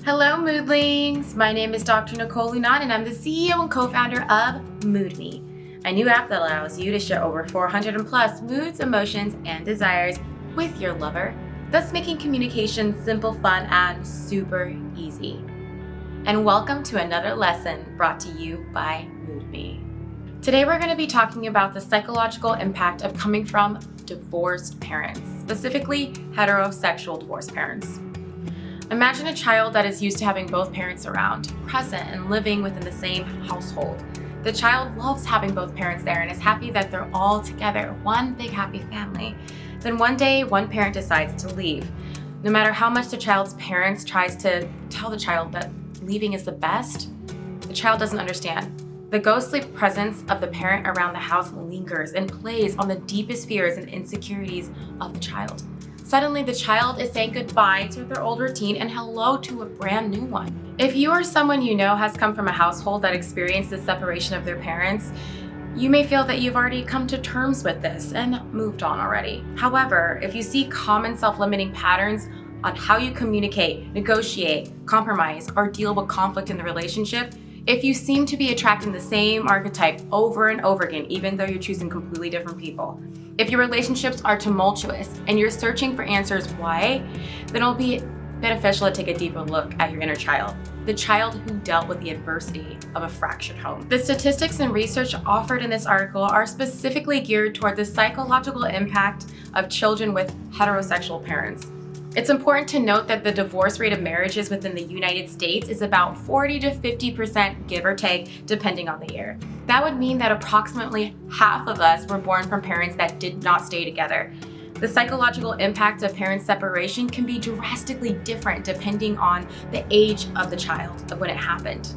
Hello, Moodlings! My name is Dr. Nicole Lunan, and I'm the CEO and co-founder of MoodMe, a new app that allows you to share over 400 and plus moods, emotions, and desires with your lover, thus making communication simple, fun, and super easy. And welcome to another lesson brought to you by MoodMe. Today we're going to be talking about the psychological impact of coming from divorced parents, specifically heterosexual divorced parents. Imagine a child that is used to having both parents around, present, and living within the same household. The child loves having both parents there and is happy that they're all together, one big happy family. Then one day, one parent decides to leave. No matter how much the child's parents tries to tell the child that leaving is the best, the child doesn't understand. The ghostly presence of the parent around the house lingers and plays on the deepest fears and insecurities of the child. Suddenly, the child is saying goodbye to their old routine and hello to a brand new one. If you or someone you know has come from a household that experienced the separation of their parents, you may feel that you've already come to terms with this and moved on already. However, if you see common self-limiting patterns on how you communicate, negotiate, compromise, or deal with conflict in the relationship, if you seem to be attracting the same archetype over and over again, even though you're choosing completely different people, if your relationships are tumultuous and you're searching for answers why, then it'll be beneficial to take a deeper look at your inner child, the child who dealt with the adversity of a fractured home. The statistics and research offered in this article are specifically geared toward the psychological impact of children with heterosexual parents. It's important to note that the divorce rate of marriages within the United States is about 40 to 50%, give or take, depending on the year. That would mean that approximately half of us were born from parents that did not stay together. The psychological impact of parent separation can be drastically different depending on the age of the child of when it happened.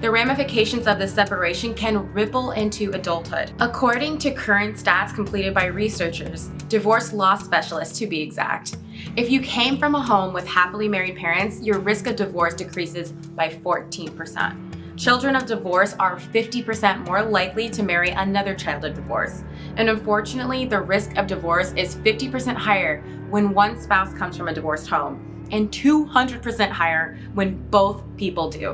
The ramifications of this separation can ripple into adulthood. According to current stats completed by researchers, divorce law specialists to be exact, if you came from a home with happily married parents, your risk of divorce decreases by 14%. Children of divorce are 50% more likely to marry another child of divorce. And unfortunately, the risk of divorce is 50% higher when one spouse comes from a divorced home, and 200% higher when both people do.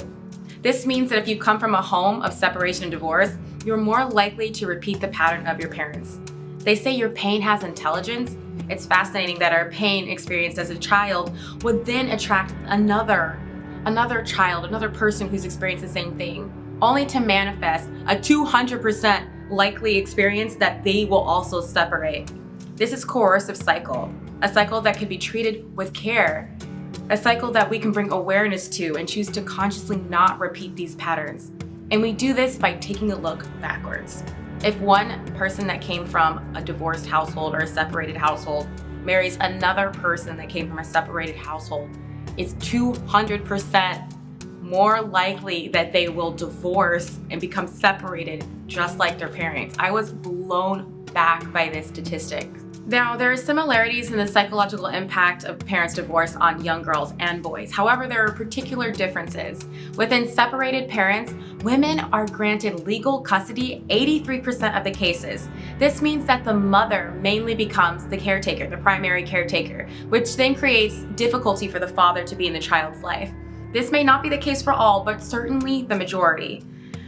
This means that if you come from a home of separation and divorce, you're more likely to repeat the pattern of your parents. They say your pain has intelligence. It's fascinating that our pain experienced as a child would then attract another child, another person who's experienced the same thing, only to manifest a 200% likely experience that they will also separate. This is coercive cycle, a cycle that can be treated with care, a cycle that we can bring awareness to and choose to consciously not repeat these patterns. And we do this by taking a look backwards. If one person that came from a divorced household or a separated household marries another person that came from a separated household, it's 200% more likely that they will divorce and become separated just like their parents. I was blown back by this statistic. Now, there are similarities in the psychological impact of parents' divorce on young girls and boys. However, there are particular differences. Within separated parents, women are granted legal custody 83% of the cases. This means that the mother mainly becomes the caretaker, the primary caretaker, which then creates difficulty for the father to be in the child's life. This may not be the case for all, but certainly the majority.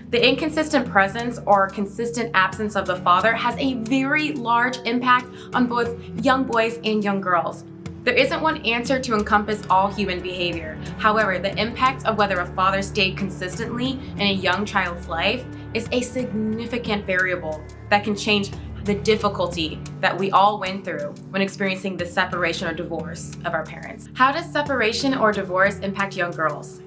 The inconsistent presence or consistent absence of the father has a very large impact on both young boys and young girls. There isn't one answer to encompass all human behavior. However, the impact of whether a father stayed consistently in a young child's life is a significant variable that can change the difficulty that we all went through when experiencing the separation or divorce of our parents. How does separation or divorce impact young girls?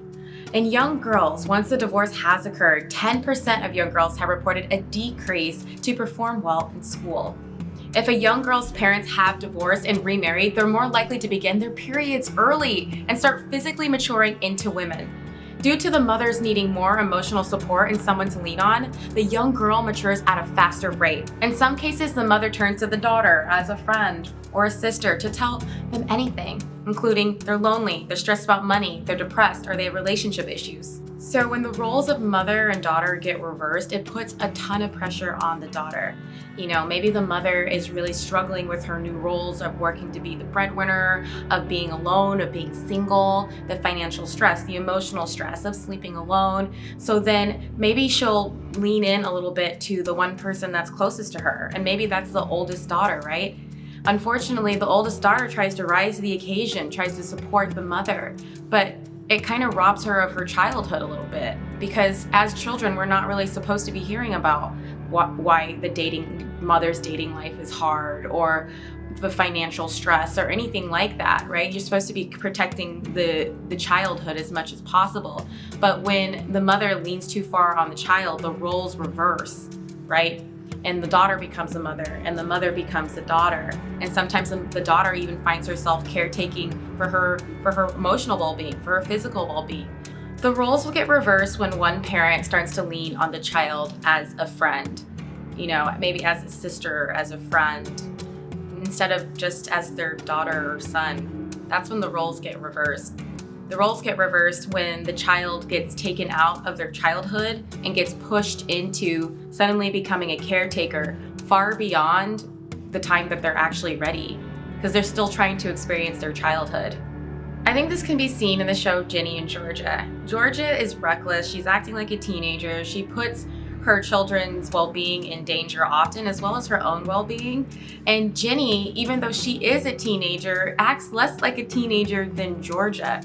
In young girls, once the divorce has occurred, 10% of young girls have reported a decrease to perform well in school. If a young girl's parents have divorced and remarried, they're more likely to begin their periods early and start physically maturing into women. Due to the mothers needing more emotional support and someone to lean on, the young girl matures at a faster rate. In some cases, the mother turns to the daughter as a friend or a sister to tell them anything, including they're lonely, they're stressed about money, they're depressed, or they have relationship issues. So when the roles of mother and daughter get reversed, it puts a ton of pressure on the daughter. Maybe the mother is really struggling with her new roles of working to be the breadwinner, of being alone, of being single, the financial stress, the emotional stress of sleeping alone. So then maybe she'll lean in a little bit to the one person that's closest to her. And maybe that's the oldest daughter, right? Unfortunately, the oldest daughter tries to rise to the occasion, tries to support the mother, but it kind of robs her of her childhood a little bit, because as children, we're not really supposed to be hearing about why the mother's dating life is hard, or the financial stress, or anything like that, right? You're supposed to be protecting the childhood as much as possible. But when the mother leans too far on the child, the roles reverse, right? And the daughter becomes the mother, and the mother becomes the daughter. And sometimes the daughter even finds herself caretaking for her emotional well-being, for her physical well-being. The roles will get reversed when one parent starts to lean on the child as a friend, maybe as a sister, as a friend, instead of just as their daughter or son. That's when the roles get reversed. The roles get reversed when the child gets taken out of their childhood and gets pushed into suddenly becoming a caretaker far beyond the time that they're actually ready, because they're still trying to experience their childhood. I think this can be seen in the show Ginny and Georgia. Georgia is reckless. She's acting like a teenager. She puts her children's well-being in danger often, as well as her own well-being. And Ginny, even though she is a teenager, acts less like a teenager than Georgia.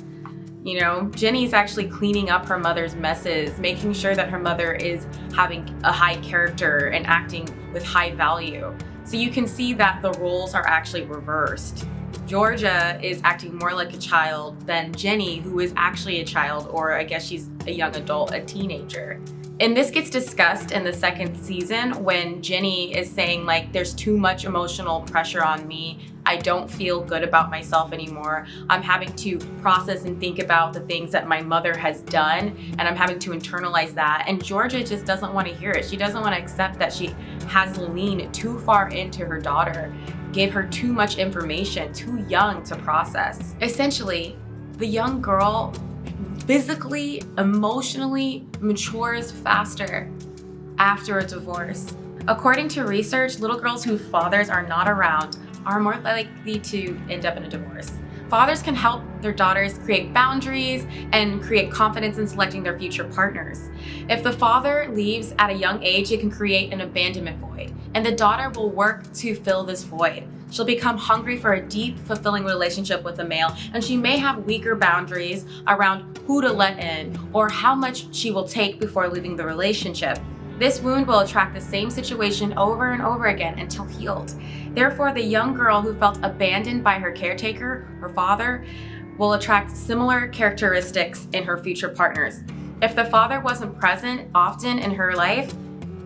Ginny's actually cleaning up her mother's messes, making sure that her mother is having a high character and acting with high value. So you can see that the roles are actually reversed. Georgia is acting more like a child than Ginny, who is actually a child, or I guess she's a young adult, a teenager. And this gets discussed in the second season when Ginny is saying, there's too much emotional pressure on me. I don't feel good about myself anymore. I'm having to process and think about the things that my mother has done, and I'm having to internalize that. And Georgia just doesn't want to hear it. She doesn't want to accept that she has leaned too far into her daughter, gave her too much information, too young to process. Essentially, the young girl physically, emotionally matures faster after a divorce. According to research, little girls whose fathers are not around are more likely to end up in a divorce. Fathers can help their daughters create boundaries and create confidence in selecting their future partners. If the father leaves at a young age, it can create an abandonment void, and the daughter will work to fill this void. She'll become hungry for a deep, fulfilling relationship with a male, and she may have weaker boundaries around who to let in or how much she will take before leaving the relationship. This wound will attract the same situation over and over again until healed. Therefore, the young girl who felt abandoned by her caretaker, her father, will attract similar characteristics in her future partners. If the father wasn't present often in her life,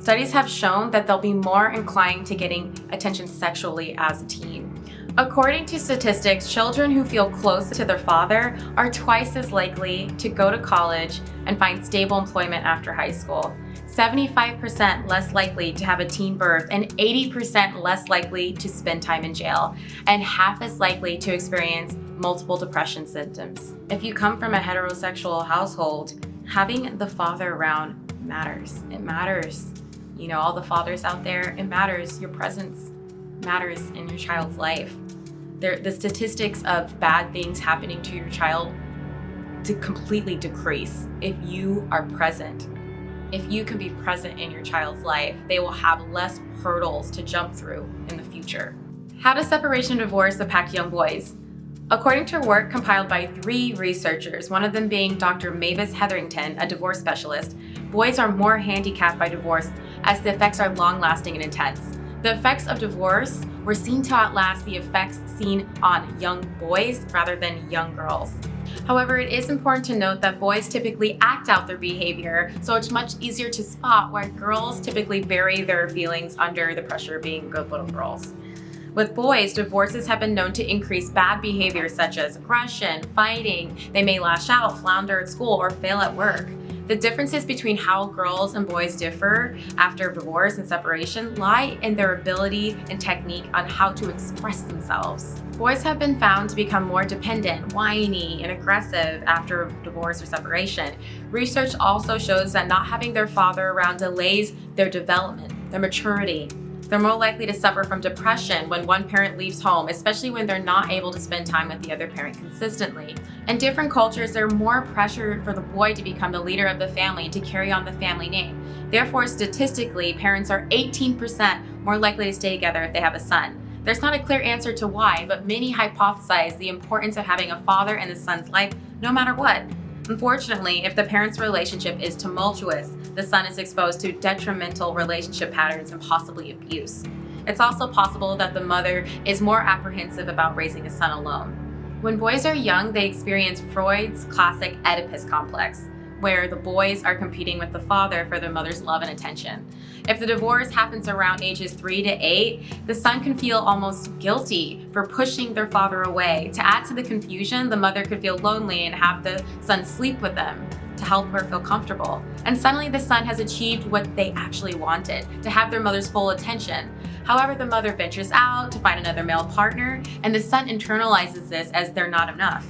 studies have shown that they'll be more inclined to getting attention sexually as a teen. According to statistics, children who feel close to their father are twice as likely to go to college and find stable employment after high school, 75% less likely to have a teen birth, and 80% less likely to spend time in jail, and half as likely to experience multiple depression symptoms. If you come from a heterosexual household, having the father around matters. It matters. All the fathers out there, it matters. Your presence matters in your child's life. The statistics of bad things happening to your child to completely decrease if you are present. If you can be present in your child's life, they will have less hurdles to jump through in the future. How does separation and divorce impact young boys? According to work compiled by 3 researchers, one of them being Dr. Mavis Hetherington, a divorce specialist, boys are more handicapped by divorce as the effects are long-lasting and intense. The effects of divorce were seen to outlast the effects seen on young boys rather than young girls. However, it is important to note that boys typically act out their behavior, so it's much easier to spot, while girls typically bury their feelings under the pressure of being good little girls. With boys, divorces have been known to increase bad behaviors such as aggression, fighting. They may lash out, flounder at school, or fail at work. The differences between how girls and boys differ after divorce and separation lie in their ability and technique on how to express themselves. Boys have been found to become more dependent, whiny, and aggressive after divorce or separation. Research also shows that not having their father around delays their development, their maturity. They're more likely to suffer from depression when one parent leaves home, especially when they're not able to spend time with the other parent consistently. In different cultures, there's more pressure for the boy to become the leader of the family and to carry on the family name. Therefore, statistically, parents are 18% more likely to stay together if they have a son. There's not a clear answer to why, but many hypothesize the importance of having a father in the son's life no matter what. Unfortunately, if the parents' relationship is tumultuous, the son is exposed to detrimental relationship patterns and possibly abuse. It's also possible that the mother is more apprehensive about raising a son alone. When boys are young, they experience Freud's classic Oedipus complex, where the boys are competing with the father for their mother's love and attention. If the divorce happens around ages 3 to 8, the son can feel almost guilty for pushing their father away. To add to the confusion, the mother could feel lonely and have the son sleep with them to help her feel comfortable. And suddenly the son has achieved what they actually wanted, to have their mother's full attention. However, the mother ventures out to find another male partner, and the son internalizes this as they're not enough.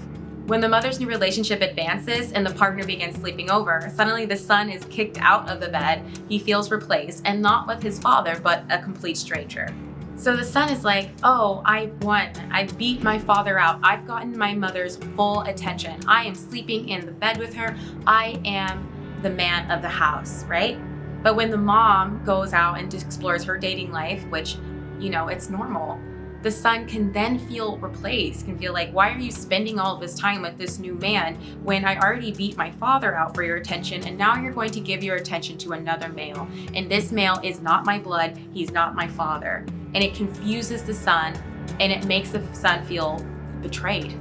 When the mother's new relationship advances and the partner begins sleeping over, suddenly the son is kicked out of the bed, he feels replaced, and not with his father, but a complete stranger. So the son is like, oh, I won. I beat my father out. I've gotten my mother's full attention. I am sleeping in the bed with her. I am the man of the house, right? But when the mom goes out and explores her dating life, which, it's normal, the son can then feel replaced, can feel like, why are you spending all of this time with this new man when I already beat my father out for your attention, and now you're going to give your attention to another male, and this male is not my blood, he's not my father. And it confuses the son, and it makes the son feel betrayed,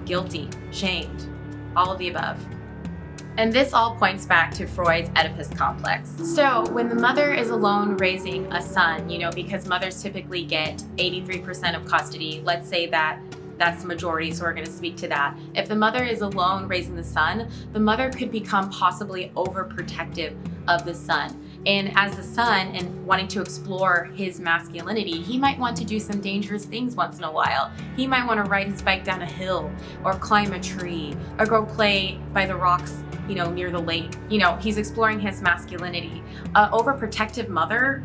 guilty, shamed, all of the above. And this all points back to Freud's Oedipus complex. So when the mother is alone raising a son, because mothers typically get 83% of custody, let's say that that's the majority, so we're going to speak to that. If the mother is alone raising the son, the mother could become possibly overprotective of the son. And as the son and wanting to explore his masculinity, he might want to do some dangerous things once in a while. He might want to ride his bike down a hill or climb a tree or go play by the rocks, near the lake. He's exploring his masculinity. An overprotective mother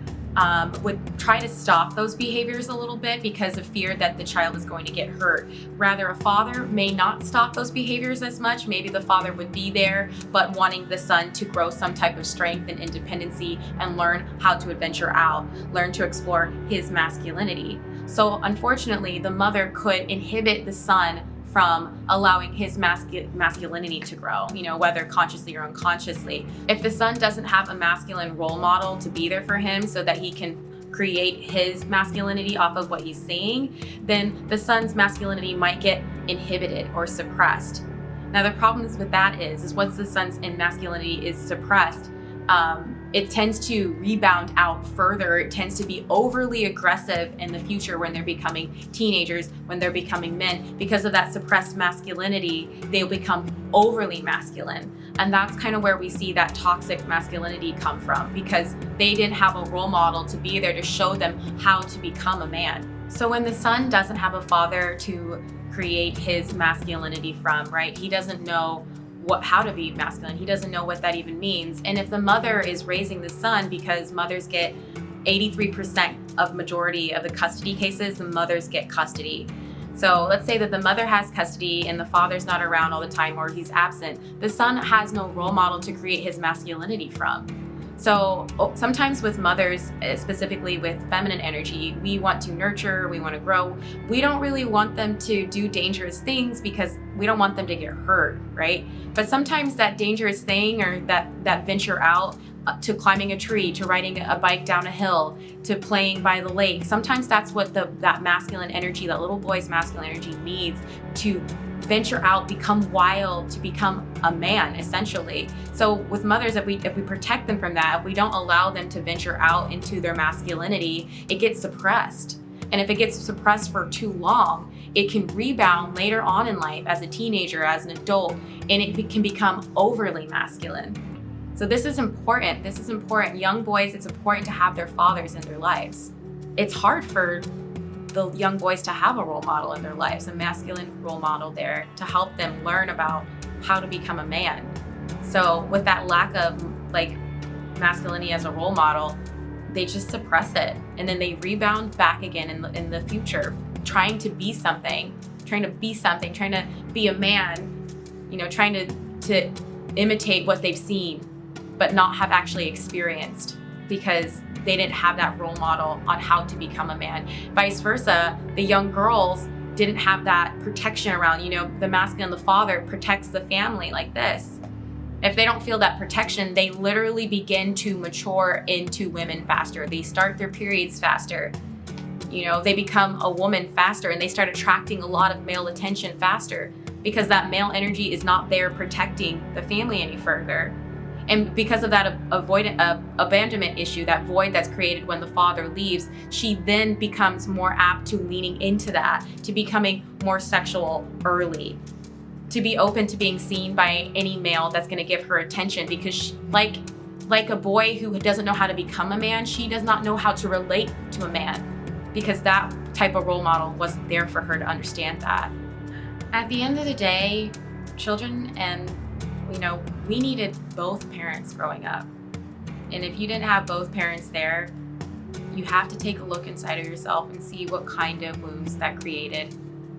would try to stop those behaviors a little bit because of fear that the child is going to get hurt. Rather, a father may not stop those behaviors as much. Maybe the father would be there, but wanting the son to grow some type of strength and independency and learn how to adventure out, learn to explore his masculinity. So unfortunately, the mother could inhibit the son from allowing his masculinity to grow, whether consciously or unconsciously. If the son doesn't have a masculine role model to be there for him so that he can create his masculinity off of what he's seeing, then the son's masculinity might get inhibited or suppressed. Now the problems with that is once the son's masculinity is suppressed, it tends to rebound out further. It tends to be overly aggressive in the future when they're becoming teenagers, when they're becoming men. Because of that suppressed masculinity, they'll become overly masculine. And that's kind of where we see that toxic masculinity come from, because they didn't have a role model to be there to show them how to become a man. So when the son doesn't have a father to create his masculinity from, right? He doesn't know how to be masculine. He doesn't know what that even means. And if the mother is raising the son, because mothers get 83% of majority of the custody cases, the mothers get custody. So let's say that the mother has custody and the father's not around all the time or he's absent. The son has no role model to create his masculinity from. So sometimes with mothers, specifically with feminine energy, we want to nurture, we want to grow. We don't really want them to do dangerous things because we don't want them to get hurt, right? But sometimes that dangerous thing or that venture out to climbing a tree, to riding a bike down a hill, to playing by the lake, sometimes that's what that masculine energy, that little boy's masculine energy needs to venture out, become wild, to become a man, essentially. So with mothers, if we protect them from that, if we don't allow them to venture out into their masculinity, it gets suppressed. And if it gets suppressed for too long, it can rebound later on in life as a teenager, as an adult, and it can become overly masculine. So this is important. This is important. Young boys, it's important to have their fathers in their lives. It's hard for the young boys to have a role model in their lives, a masculine role model there to help them learn about how to become a man. So with that lack of like masculinity as a role model, they just suppress it, and then they rebound back again in the future, trying to be something, trying to be a man, trying to imitate what they've seen, but not have actually experienced, because they didn't have that role model on how to become a man. Vice versa, the young girls didn't have that protection around, the masculine, the father protects the family like this. If they don't feel that protection, they literally begin to mature into women faster. They start their periods faster. They become a woman faster, and they start attracting a lot of male attention faster because that male energy is not there protecting the family any further. And because of that abandonment issue, that void that's created when the father leaves, she then becomes more apt to leaning into that, to becoming more sexual early, to be open to being seen by any male that's going to give her attention, because she, like a boy who doesn't know how to become a man, she does not know how to relate to a man, because that type of role model wasn't there for her to understand that. At the end of the day, children and we needed both parents growing up. And if you didn't have both parents there, you have to take a look inside of yourself and see what kind of wounds that created,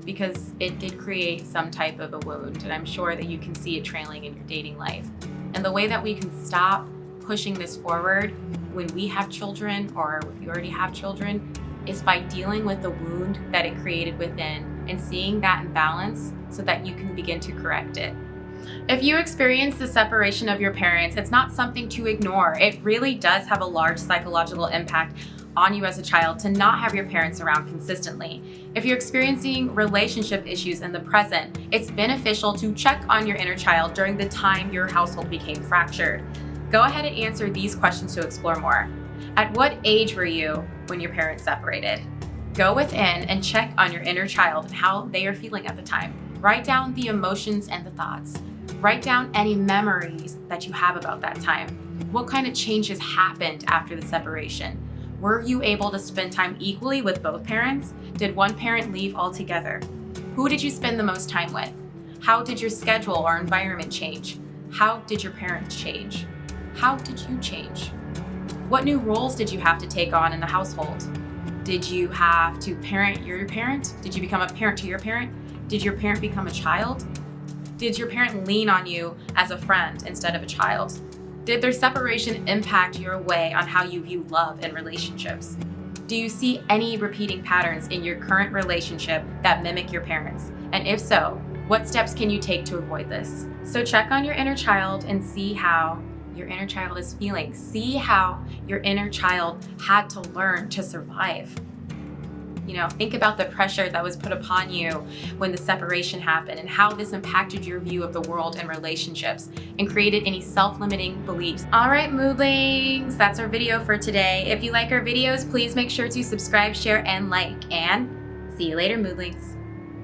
because it did create some type of a wound, and I'm sure that you can see it trailing in your dating life. And the way that we can stop pushing this forward when we have children, or if you already have children, is by dealing with the wound that it created within and seeing that imbalance so that you can begin to correct it. If you experience the separation of your parents, it's not something to ignore. It really does have a large psychological impact on you as a child to not have your parents around consistently. If you're experiencing relationship issues in the present, it's beneficial to check on your inner child during the time your household became fractured. Go ahead and answer these questions to explore more. At what age were you when your parents separated? Go within and check on your inner child and how they are feeling at the time. Write down the emotions and the thoughts. Write down any memories that you have about that time. What kind of changes happened after the separation? Were you able to spend time equally with both parents? Did one parent leave altogether? Who did you spend the most time with? How did your schedule or environment change? How did your parents change? How did you change? What new roles did you have to take on in the household? Did you have to parent your parent? Did you become a parent to your parent? Did your parent become a child? Did your parent lean on you as a friend instead of a child? Did their separation impact your way on how you view love and relationships? Do you see any repeating patterns in your current relationship that mimic your parents? And if so, what steps can you take to avoid this? So check on your inner child and see how your inner child is feeling. See how your inner child had to learn to survive. Think about the pressure that was put upon you when the separation happened and how this impacted your view of the world and relationships and created any self-limiting beliefs. All right, moodlings, that's our video for today. If you like our videos, please make sure to subscribe, share, and like, and see you later, moodlings.